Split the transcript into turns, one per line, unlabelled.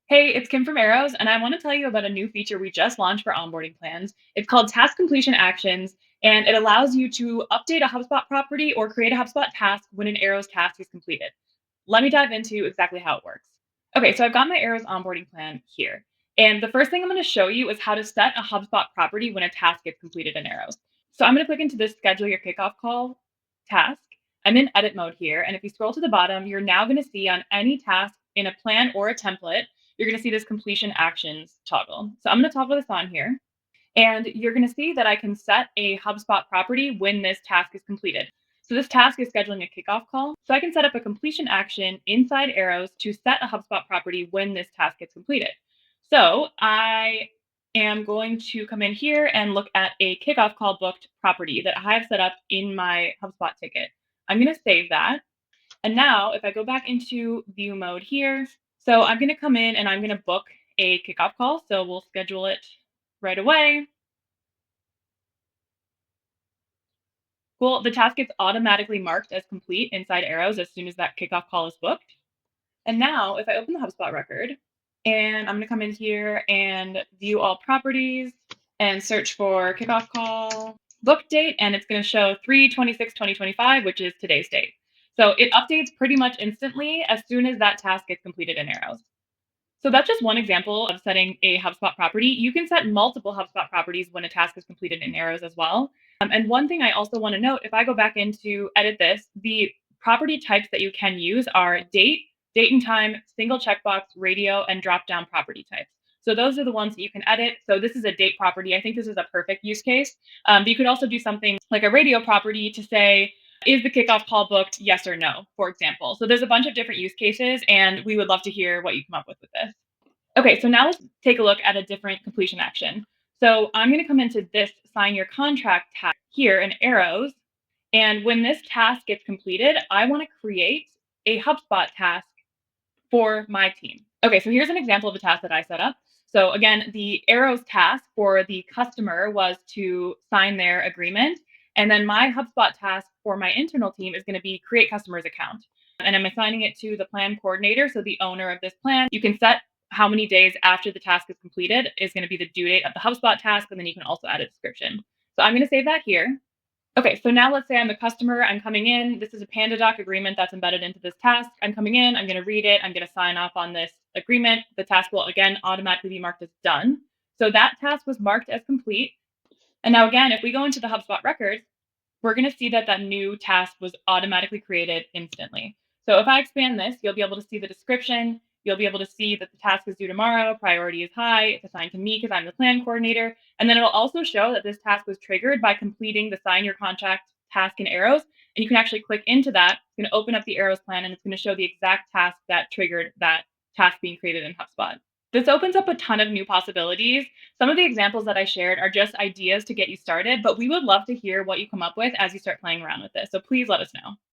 Hey, it's Kim from Arrows, and I want to tell you about a new feature we just launched for onboarding plans. It's called Task Completion Actions, and it allows you to update a HubSpot property or create a HubSpot task when an Arrows task is completed. Let me dive into exactly how it works. Okay, so I've got my Arrows onboarding plan here. And the first thing I'm going to show you is how to set a HubSpot property when a task gets completed in Arrows. So I'm going to click into this schedule your kickoff call task. I'm in edit mode here. And if you scroll to the bottom, you're now going to see on any task in a plan or a template, you're going to see this completion actions toggle. So I'm going to toggle this on here. And you're going to see that I can set a HubSpot property when this task is completed. So this task is scheduling a kickoff call. So I can set up a completion action inside Arrows to set a HubSpot property when this task gets completed. So I am going to come in here and look at a kickoff call booked property that I have set up in my HubSpot ticket. I'm going to save that. And now if I go back into view mode here, so I'm going to come in and I'm going to book a kickoff call. So we'll schedule it right away. Well, the task gets automatically marked as complete inside Arrows as soon as that kickoff call is booked. And now if I open the HubSpot record and I'm going to come in here and view all properties and search for kickoff call book date, and it's going to show 3/26/2025, which is today's date. So it updates pretty much instantly as soon as that task gets completed in Arrows. So that's just one example of setting a HubSpot property. You can set multiple HubSpot properties when a task is completed in Arrows as well. And one thing I also want to note, if I go back into edit this, the property types that you can use are date and time, single checkbox, radio, and drop down property types. So those are the ones that you can edit. So this is a date property. I think this is a perfect use case. But you could also do something like a radio property to say, is the kickoff call booked? Yes or no, for example. So there's a bunch of different use cases, and we would love to hear what you come up with this. Okay, so now let's take a look at a different completion action. So I'm going to come into this sign your contract tab here in Arrows. And when this task gets completed, I want to create a HubSpot task for my team. Okay, so here's an example of a task that I set up. So again, the Arrows task for the customer was to sign their agreement. And then my HubSpot task for my internal team is going to be create customers account. And I'm assigning it to the plan coordinator. So the owner of this plan, you can set how many days after the task is completed is going to be the due date of the HubSpot task. And then you can also add a description. So I'm going to save that here. Okay, so now let's say I'm the customer, I'm coming in. This is a PandaDoc agreement that's embedded into this task. I'm coming in, I'm going to read it, I'm going to sign off on this agreement. The task will again automatically be marked as done. So that task was marked as complete. And now again, if we go into the HubSpot records, we're going to see that that new task was automatically created instantly. So if I expand this, you'll be able to see the description. You'll be able to see that the task is due tomorrow, priority is high, it's assigned to me because I'm the plan coordinator. And then it'll also show that this task was triggered by completing the sign your contract task in Arrows. And you can actually click into that. It's going to open up the Arrows plan and it's going to show the exact task that triggered that task being created in HubSpot. This opens up a ton of new possibilities. Some of the examples that I shared are just ideas to get you started, but we would love to hear what you come up with as you start playing around with this. So please let us know.